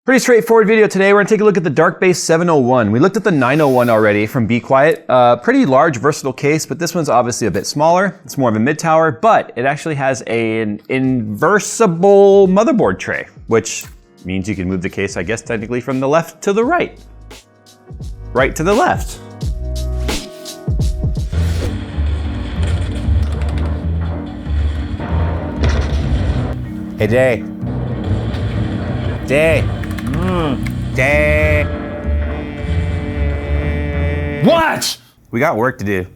Pretty straightforward video today. We're gonna take a look at the Dark Base 701. We looked at the 901 already from Be Quiet. Pretty large, versatile case, but this one's obviously a bit smaller. It's more of a mid-tower, but it actually has an inversible motherboard tray, which means you can move the case, I guess, technically from the left to the right. Right to the left. Hey, Jay. Jay. Jay. What? We got work to do.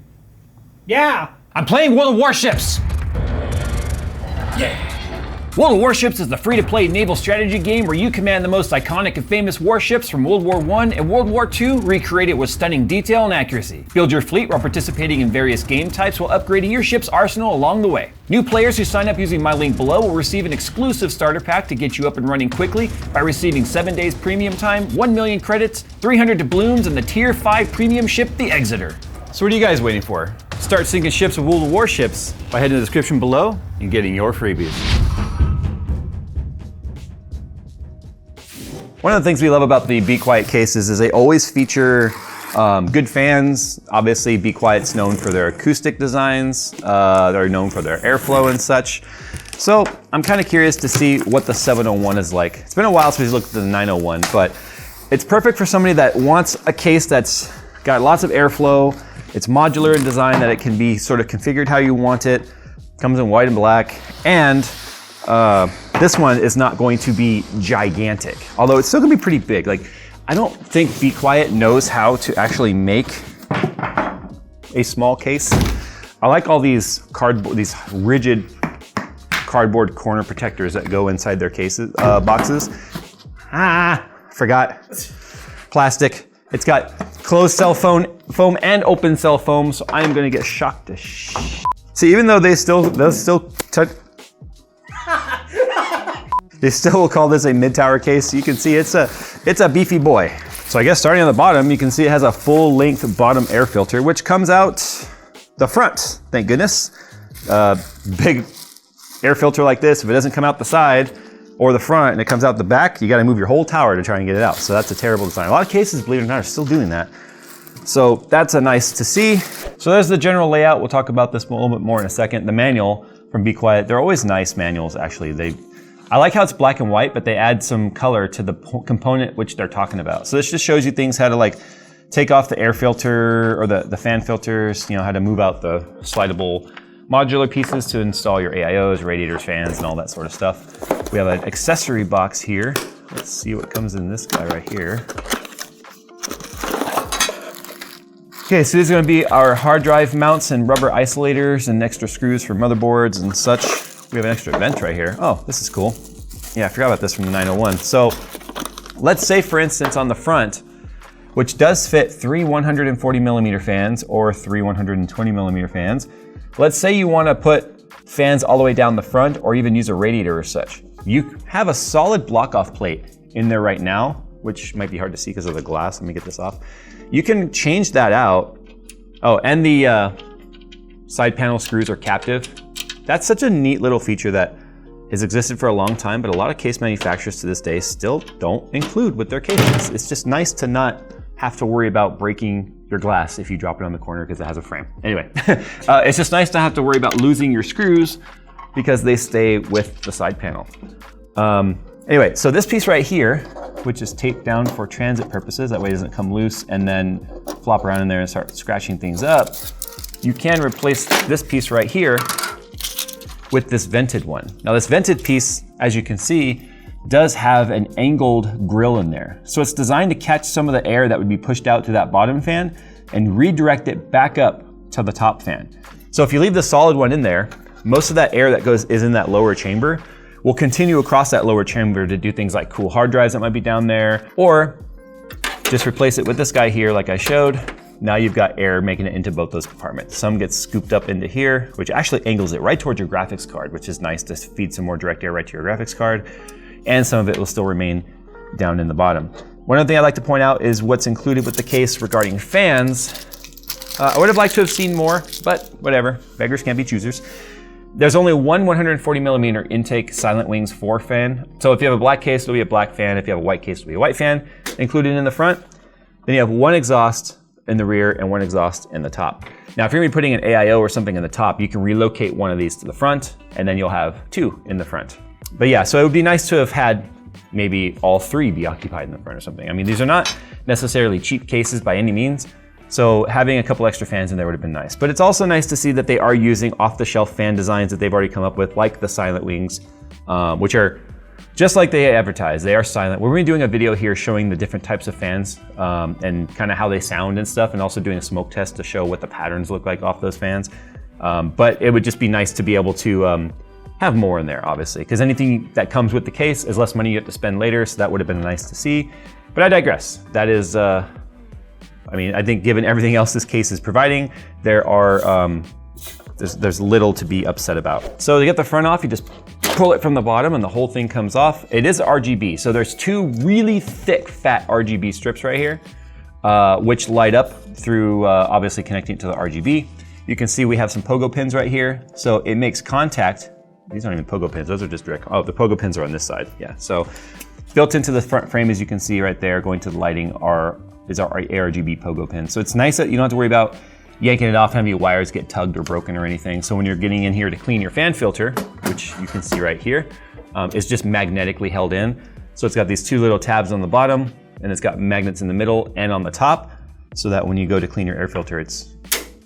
Yeah, I'm playing World of Warships. Yeah. World of Warships is the free-to-play naval strategy game where you command the most iconic and famous warships from World War I and World War II, recreated with stunning detail and accuracy. Build your fleet while participating in various game types while upgrading your ship's arsenal along the way. New players who sign up using my link below will receive an exclusive starter pack to get you up and running quickly by receiving 7 days premium time, 1 million credits, 300 doubloons, and the Tier 5 premium ship, the Exeter. So what are you guys waiting for? Start sinking ships with World of Warships by heading to the description below and getting your freebies. One of the things we love about the Be Quiet cases is they always feature good fans. Obviously, Be Quiet's known for their acoustic designs. They're known for their airflow and such. So I'm kind of curious to see what the 701 is like. It's been a while since we looked at the 901, but it's perfect for somebody that wants a case that's got lots of airflow. It's modular in design, that it can be sort of configured how you want it. Comes in white and black, and this one is not going to be gigantic, although it's still gonna be pretty big. Like, I don't think Be Quiet knows how to actually make a small case. I like all these rigid cardboard corner protectors that go inside their cases, boxes. Forgot. Plastic. It's got closed cell foam and open cell foam, so I am gonna get shocked to See, even though they'll still touch. They still will call this a mid-tower case. You can see it's a beefy boy. So I guess starting on the bottom, you can see it has a full-length bottom air filter, which comes out the front, thank goodness. Big air filter like this, if it doesn't come out the side or the front and it comes out the back, you gotta move your whole tower to try and get it out. So that's a terrible design. A lot of cases, believe it or not, are still doing that. So that's a nice to see. So there's the general layout. We'll talk about this a little bit more in a second. The manual from Be Quiet, they're always nice manuals, actually. I like how it's black and white, but they add some color to the component which they're talking about. So this just shows you things, how to like take off the air filter or the fan filters, you know, how to move out the slidable modular pieces to install your AIOs, radiators, fans, and all that sort of stuff. We have an accessory box here. Let's see what comes in this guy right here. Okay, so these are gonna be our hard drive mounts and rubber isolators and extra screws for motherboards and such. We have an extra vent right here. Oh, this is cool. Yeah, I forgot about this from the 901. So let's say, for instance, on the front, which does fit 3 140 millimeter fans or 3 120 millimeter fans. Let's say you wanna put fans all the way down the front or even use a radiator or such. You have a solid block off plate in there right now, which might be hard to see because of the glass. Let me get this off. You can change that out. Oh, and the side panel screws are captive. That's such a neat little feature that has existed for a long time, but a lot of case manufacturers to this day still don't include with their cases. It's just nice to not have to worry about breaking your glass if you drop it on the corner because it has a frame. Anyway, it's just nice to have to worry about losing your screws because they stay with the side panel. Anyway, so this piece right here, which is taped down for transit purposes, that way it doesn't come loose and then flop around in there and start scratching things up. You can replace this piece right here with this vented one. Now this vented piece, as you can see, does have an angled grill in there. So it's designed to catch some of the air that would be pushed out to that bottom fan and redirect it back up to the top fan. So if you leave the solid one in there, most of that air that is in that lower chamber will continue across that lower chamber to do things like cool hard drives that might be down there, or just replace it with this guy here like I showed. Now you've got air making it into both those compartments. Some gets scooped up into here, which actually angles it right towards your graphics card, which is nice to feed some more direct air right to your graphics card. And some of it will still remain down in the bottom. One other thing I'd like to point out is what's included with the case regarding fans. I would have liked to have seen more, but whatever, beggars can't be choosers. There's only one 140mm intake Silent Wings 4 fan. So if you have a black case, it'll be a black fan. If you have a white case, it'll be a white fan included in the front. Then you have one exhaust in the rear and one exhaust in the top. Now, if you're gonna be putting an AIO or something in the top, you can relocate one of these to the front, and then you'll have two in the front. But yeah, so it would be nice to have had maybe all three be occupied in the front or something. I mean, these are not necessarily cheap cases by any means, so having a couple extra fans in there would have been nice. But it's also nice to see that they are using off-the-shelf fan designs that they've already come up with, like the Silent Wings, which are just like they advertise. They are silent. We're going to be doing a video here showing the different types of fans and kind of how they sound and stuff, and also doing a smoke test to show what the patterns look like off those fans. But it would just be nice to be able to have more in there, obviously, because anything that comes with the case is less money you have to spend later, so that would have been nice to see. But I digress. That is, I mean, I think given everything else this case is providing, there are, there's little to be upset about. So to get the front off, you just pull it from the bottom and the whole thing comes off. It is RGB, so there's two really thick, fat RGB strips right here, which light up through obviously connecting it to the RGB. You can see we have some pogo pins right here, so it makes contact. These aren't even pogo pins, those are just direct. Oh, the pogo pins are on this side, yeah. So built into the front frame, as you can see right there, going to the lighting is our ARGB pogo pin. So it's nice that you don't have to worry about yanking it off and having your wires get tugged or broken or anything. So when you're getting in here to clean your fan filter, which you can see right here, is just magnetically held in. So it's got these two little tabs on the bottom, and it's got magnets in the middle and on the top, so that when you go to clean your air filter, it's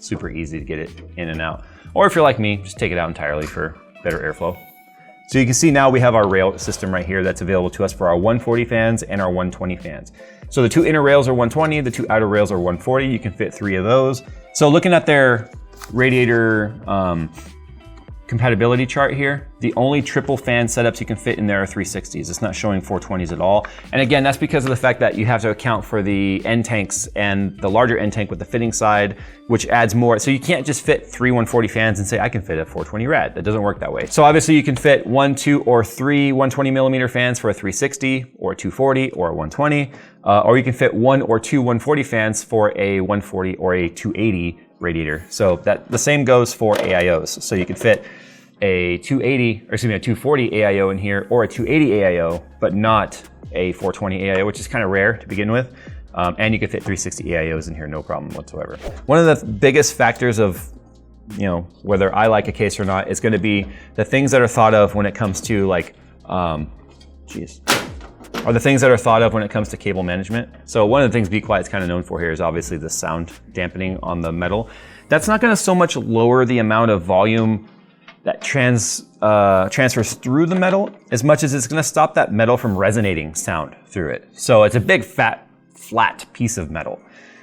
super easy to get it in and out. Or if you're like me, just take it out entirely for better airflow. So you can see now we have our rail system right here that's available to us for our 140 fans and our 120 fans. So the two inner rails are 120, the two outer rails are 140. You can fit 3 of those. So looking at their radiator compatibility chart here, the only triple fan setups you can fit in there are 360s. It's not showing 420s at all. And again, that's because of the fact that you have to account for the end tanks and the larger end tank with the fitting side, which adds more. So you can't just fit 3 140 fans and say, I can fit a 420 rad. That doesn't work that way. So obviously you can fit 1, 2, or 3 120mm fans for a 360 or a 240 or a 120, or you can fit 1 or 2 140 fans for a 140 or a 280 radiator. So that the same goes for AIOs. So you could fit a 240 AIO in here, or a 280 AIO, but not a 420 AIO, which is kind of rare to begin with. And you could fit 360 AIOs in here, no problem whatsoever. One of the biggest factors of, you know, whether I like a case or not is going to be the things that are thought of when it comes to like, are the things that are thought of when it comes to cable management. So one of the things Be Quiet's kind of known for here is obviously the sound dampening on the metal. That's not going to so much lower the amount of volume that transfers through the metal as much as it's going to stop that metal from resonating sound through it. So it's a big, fat, flat piece of metal.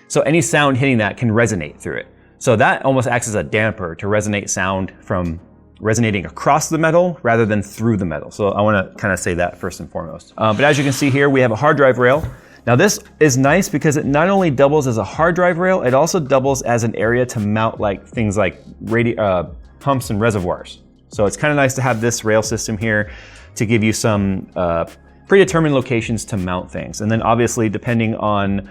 So any sound hitting that can resonate through it. So that almost acts as a damper to resonate sound from resonating across the metal rather than through the metal. So I want to kind of say that first and foremost. But as you can see here, we have a hard drive rail. Now this is nice because it not only doubles as a hard drive rail, it also doubles as an area to mount like things like pumps and reservoirs. So it's kind of nice to have this rail system here to give you some predetermined locations to mount things. And then obviously depending on,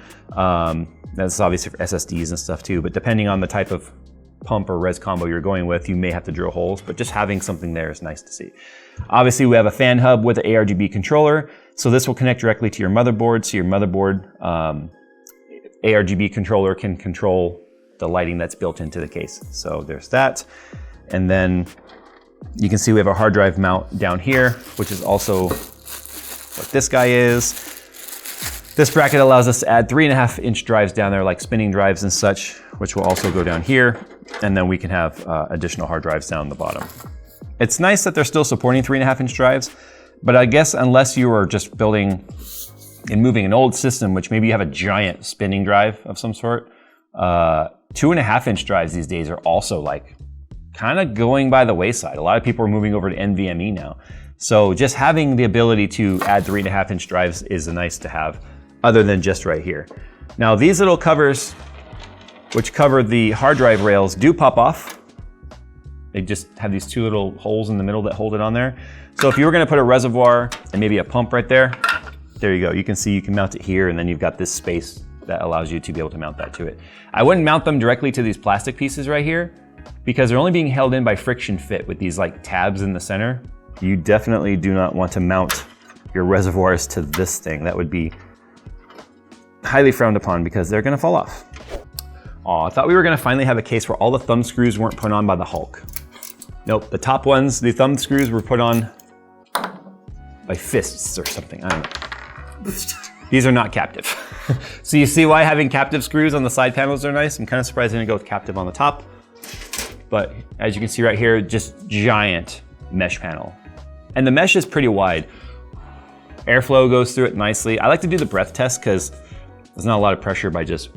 that's obviously for SSDs and stuff too, but depending on the type of pump or res combo you're going with, you may have to drill holes, but just having something there is nice to see. Obviously we have a fan hub with an ARGB controller. So this will connect directly to your motherboard. So your motherboard ARGB controller can control the lighting that's built into the case. So there's that. And then you can see we have a hard drive mount down here, which is also what this guy is. This bracket allows us to add 3.5-inch drives down there, like spinning drives and such, which will also go down here. And then we can have additional hard drives down the bottom. It's nice that they're still supporting 3.5-inch drives, but I guess unless you are just building and moving an old system, which maybe you have a giant spinning drive of some sort, 2.5-inch drives these days are also like kind of going by the wayside. A lot of people are moving over to NVMe now. So just having the ability to add 3.5-inch drives is nice to have, other than just right here. Now these little covers, which cover the hard drive rails, do pop off. They just have these two little holes in the middle that hold it on there. So if you were gonna put a reservoir and maybe a pump right there, there you go. You can see you can mount it here, and then you've got this space that allows you to be able to mount that to it. I wouldn't mount them directly to these plastic pieces right here, because they're only being held in by friction fit with these like tabs in the center. You definitely do not want to mount your reservoirs to this thing. That would be highly frowned upon because they're gonna fall off. Aw, I thought we were gonna finally have a case where all the thumb screws weren't put on by the Hulk. Nope, the top ones, the thumb screws were put on by fists or something, I don't know. These are not captive. So you see why having captive screws on the side panels are nice? I'm kind of surprised they didn't go with captive on the top. But as you can see right here, just giant mesh panel. And the mesh is pretty wide. Airflow goes through it nicely. I like to do the breath test because there's not a lot of pressure by just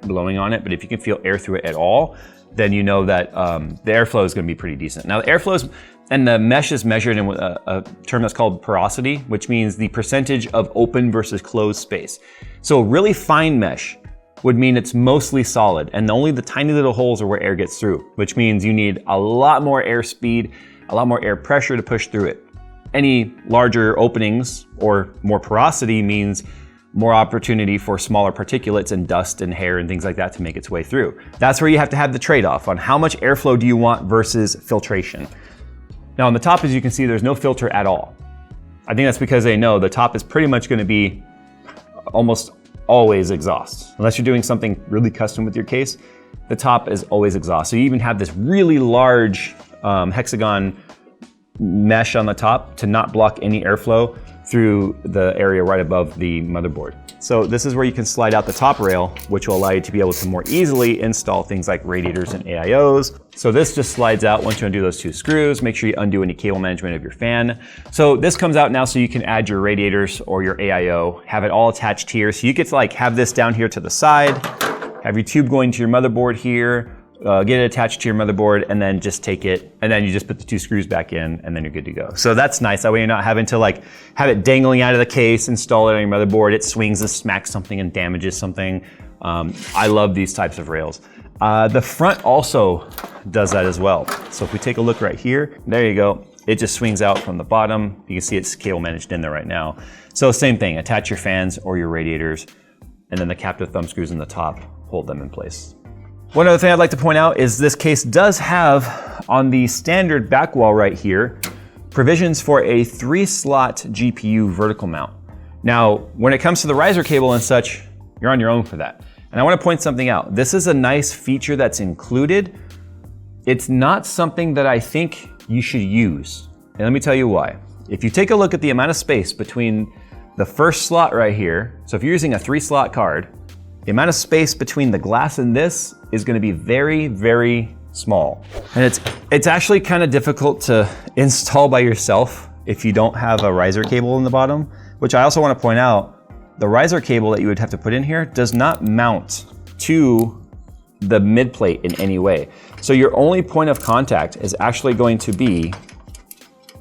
blowing on it, but if you can feel air through it at all, then you know that the airflow is gonna be pretty decent. Now the airflow and the mesh is measured in a term that's called porosity, which means the percentage of open versus closed space. So really fine mesh would mean it's mostly solid and only the tiny little holes are where air gets through, which means you need a lot more air speed, a lot more air pressure to push through it. Any larger openings or more porosity means more opportunity for smaller particulates and dust and hair and things like that to make its way through. That's where you have to have the trade-off on how much airflow do you want versus filtration. Now on the top, as you can see, there's no filter at all. I think that's because they know the top is pretty much gonna be almost always exhaust. Unless you're doing something really custom with your case, the top is always exhaust. So you even have this really large hexagon mesh on the top to not block any airflow through the area right above the motherboard. So this is where you can slide out the top rail, which will allow you to be able to more easily install things like radiators and AIOs. So this just slides out once you undo those two screws. Make sure you undo any cable management of your fan. So this comes out now so you can add your radiators or your AIO, have it all attached here. So you get to like have this down here to the side, have your tube going to your motherboard here, get it attached to your motherboard, and then just take it, and then you just put the two screws back in, and then you're good to go. So that's nice. That way you're not having to like have it dangling out of the case, install it on your motherboard. It swings and smacks something and damages something. I love these types of rails. The front also does that as well. So if we take a look right here, there you go. It just swings out from the bottom. You can see it's cable managed in there right now. So same thing, attach your fans or your radiators, and then the captive thumb screws in the top hold them in place. One other thing I'd like to point out is this case does have, on the standard back wall right here, provisions for a 3-slot GPU vertical mount. Now, when it comes to the riser cable and such, you're on your own for that. And I want to point something out. This is a nice feature that's included. It's not something that I think you should use. And let me tell you why. If you take a look at the amount of space between the first slot right here, so if you're using a 3-slot card, the amount of space between the glass and this is going to be very, very small. And it's actually kind of difficult to install by yourself if you don't have a riser cable in the bottom, which I also want to point out, the riser cable that you would have to put in here does not mount to the mid plate in any way. So your only point of contact is actually going to be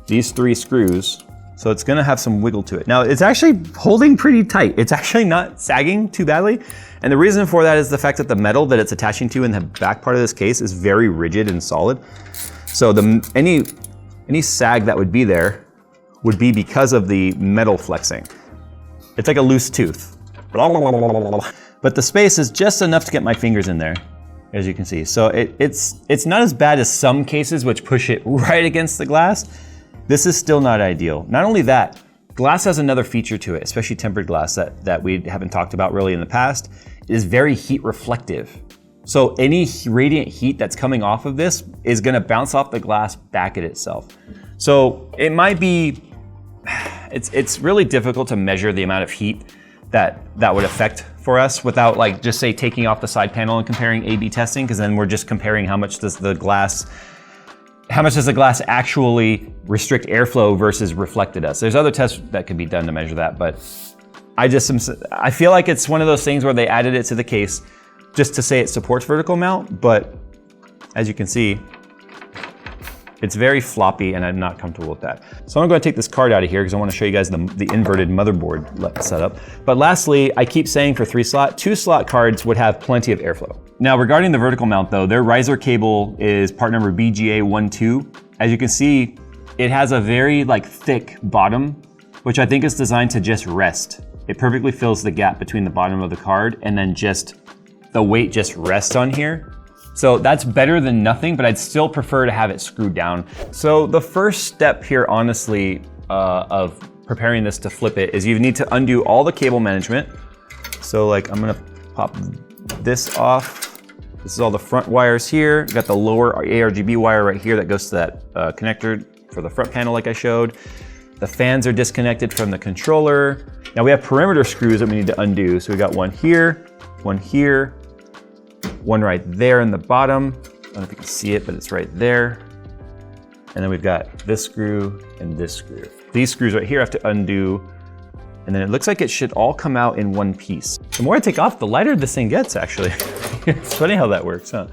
these 3 screws. So it's gonna have some wiggle to it. Now it's actually holding pretty tight. It's actually not sagging too badly. And the reason for that is the fact that the metal that it's attaching to in the back part of this case is very rigid and solid. So any sag that would be there would be because of the metal flexing. It's like a loose tooth. But the space is just enough to get my fingers in there, as you can see. So it's not as bad as some cases which push it right against the glass. This is still not ideal. Not only that, glass has another feature to it, especially tempered glass that we haven't talked about really in the past. It is very heat reflective. So any radiant heat that's coming off of this is gonna bounce off the glass back at itself. So it might be, it's really difficult to measure the amount of heat that would affect for us without like just say taking off the side panel and comparing A/B testing, because then we're just comparing how much does the glass actually restrict airflow versus reflect at us. There's other tests that could be done to measure that, but I feel like it's one of those things where they added it to the case just to say it supports vertical mount, but as you can see, it's very floppy and I'm not comfortable with that. So I'm going to take this card out of here because I want to show you guys the inverted motherboard setup. But lastly, I keep saying for 3-slot, 2-slot cards would have plenty of airflow. Now regarding the vertical mount though, their riser cable is part number BGA12. As you can see, it has a very thick bottom, which I think is designed to just rest. It perfectly fills the gap between the bottom of the card and then just the weight just rests on here. So that's better than nothing, but I'd still prefer to have it screwed down. So the first step here, honestly, of preparing this to flip it is you need to undo all the cable management. So like I'm gonna pop this off. This is all the front wires here. We've got the lower ARGB wire right here that goes to that connector for the front panel like I showed. The fans are disconnected from the controller. Now we have perimeter screws that we need to undo. So we got one here, one right there in the bottom. I don't know if you can see it, but it's right there. And then we've got this screw and this screw. These screws right here have to undo. And then it looks like it should all come out in one piece. The more I take off, the lighter this thing gets, actually. It's funny how that works, huh?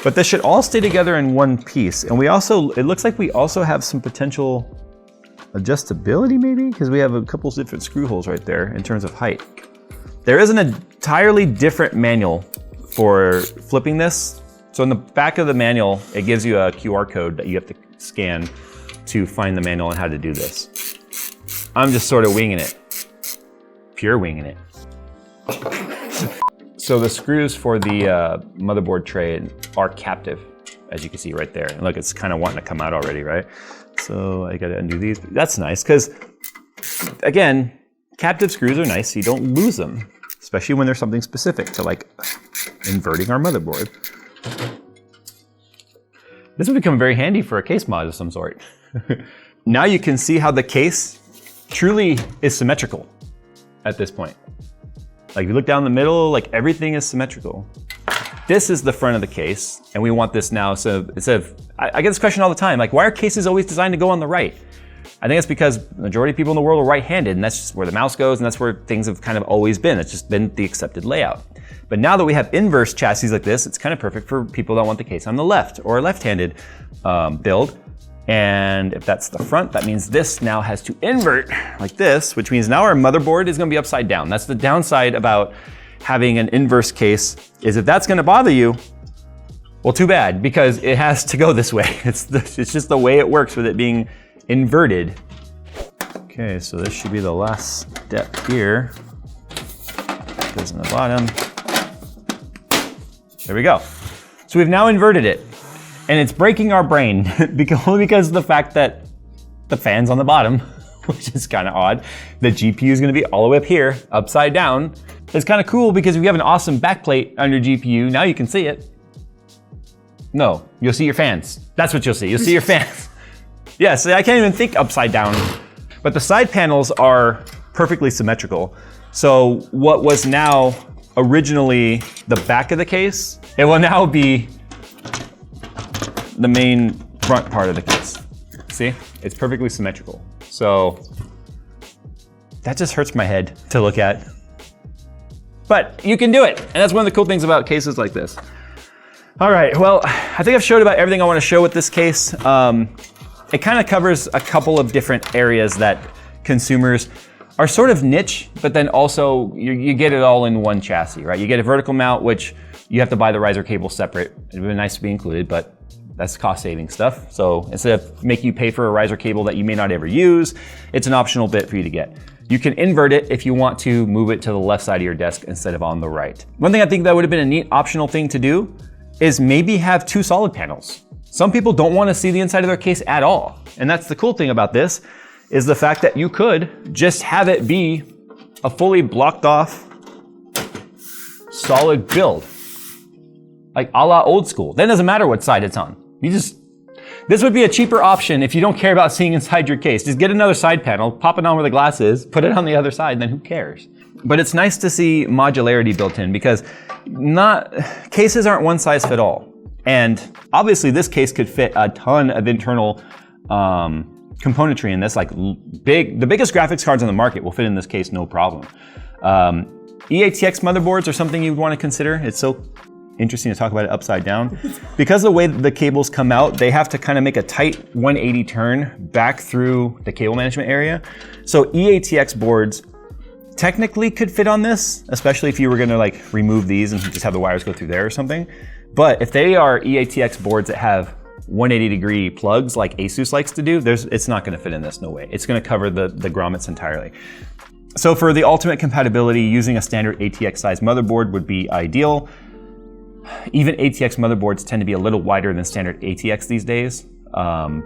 But this should all stay together in one piece. And we also, it looks like we also have some potential adjustability maybe, because we have a couple of different screw holes right there in terms of height. There is an entirely different manual for flipping this. So in the back of the manual, it gives you a QR code that you have to scan to find the manual on how to do this. I'm just sort of winging it. Pure winging it. So the screws for the motherboard tray are captive, as you can see right there. And look, it's kind of wanting to come out already, right? So I gotta undo these. That's nice, because again, captive screws are nice so you don't lose them, especially when there's something specific to like inverting our motherboard. This would become very handy for a case mod of some sort. Now you can see how the case truly is symmetrical at this point. Like if you look down the middle, like everything is symmetrical. This is the front of the case, and we want this now. So instead of, I get this question all the time, like why are cases always designed to go on the right? I think it's because the majority of people in the world are right-handed, and that's just where the mouse goes, and that's where things have kind of always been. It's just been the accepted layout. But now that we have inverse chassis like this, it's kind of perfect for people that want the case on the left or a left-handed build. And if that's the front, that means this now has to invert like this, which means now our motherboard is gonna be upside down. That's the downside about having an inverse case, is if that's gonna bother you, well, too bad, because it has to go this way. It's just the way it works with it being inverted. Okay, so this should be the last step here. Goes in the bottom. There we go. So we've now inverted it. And it's breaking our brain only because of the fact that the fan's on the bottom, which is kind of odd. The GPU is going to be all the way up here, upside down. It's kind of cool because if you have an awesome backplate on your GPU, now you can see it. No, you'll see your fans. That's what you'll see. You'll see your fans. Yes, I can't even think upside down. But the side panels are perfectly symmetrical. So what was now originally the back of the case, it will now be the main front part of the case. See, it's perfectly symmetrical. So that just hurts my head to look at. But you can do it. And that's one of the cool things about cases like this. All right, well, I think I've showed about everything I want to show with this case. It kind of covers a couple of different areas that consumers are sort of niche, but then also you get it all in one chassis, right? You get a vertical mount, which you have to buy the riser cable separate. It would be nice to be included, but that's cost saving stuff. So instead of making you pay for a riser cable that you may not ever use, it's an optional bit for you to get. You can invert it if you want to move it to the left side of your desk instead of on the right. One thing I think that would have been a neat optional thing to do is maybe have two solid panels. Some people don't want to see the inside of their case at all. And that's the cool thing about this, is the fact that you could just have it be a fully blocked off solid build. Like a la old school. Then it doesn't matter what side it's on. This would be a cheaper option if you don't care about seeing inside your case. Just get another side panel, pop it on where the glass is, put it on the other side, then who cares? But it's nice to see modularity built in because cases aren't one size fit all. And obviously this case could fit a ton of internal componentry in this, like the biggest graphics cards on the market will fit in this case, no problem. EATX motherboards are something you'd want to consider. It's so interesting to talk about it upside down. Because the way the cables come out, they have to kind of make a tight 180 turn back through the cable management area. So EATX boards technically could fit on this, especially if you were gonna like remove these and just have the wires go through there or something. But if they are EATX boards that have 180 degree plugs like Asus likes to do, it's not gonna fit in this, no way. It's gonna cover the grommets entirely. So for the ultimate compatibility, using a standard ATX size motherboard would be ideal. even ATX motherboards tend to be a little wider than standard ATX these days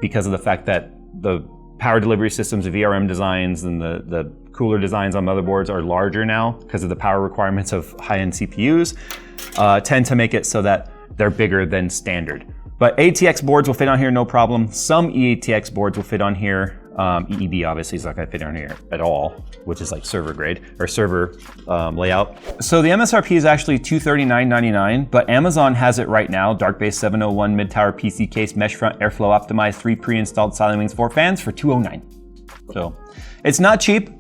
because of the fact that the power delivery systems of VRM designs and the cooler designs on motherboards are larger now because of the power requirements of high-end CPUs tend to make it so that they're bigger than standard. But ATX boards will fit on here no problem. Some eATX boards will fit on here. EEB obviously is not going to fit on here at all, which is like server grade or server layout. So the MSRP is actually $239.99, but Amazon has it right now. Dark Base 701 mid-tower PC case, mesh front, airflow optimized, 3 pre-installed Silentwings 4 fans for $209. So it's not cheap,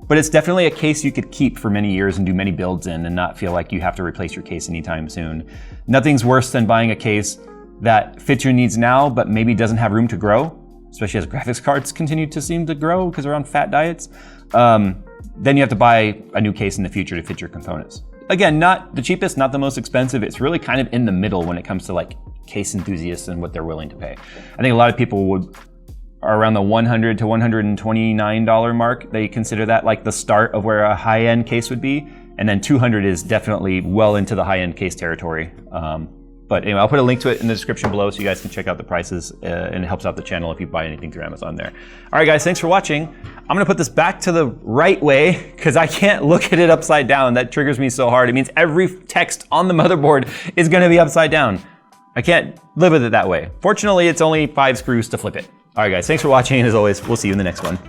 but it's definitely a case you could keep for many years and do many builds in and not feel like you have to replace your case anytime soon. Nothing's worse than buying a case that fits your needs now, but maybe doesn't have room to grow, especially as graphics cards continue to seem to grow because they're on fat diets. Then you have to buy a new case in the future to fit your components. Again, not the cheapest, not the most expensive. It's really kind of in the middle when it comes to like case enthusiasts and what they're willing to pay. I think a lot of people are around the $100 to $129 mark. They consider that like the start of where a high-end case would be. And then 200 is definitely well into the high-end case territory. But anyway, I'll put a link to it in the description below so you guys can check out the prices and it helps out the channel if you buy anything through Amazon there. All right, guys, thanks for watching. I'm gonna put this back to the right way because I can't look at it upside down. That triggers me so hard. It means every text on the motherboard is gonna be upside down. I can't live with it that way. Fortunately, it's only 5 screws to flip it. All right, guys, thanks for watching. And as always, we'll see you in the next one.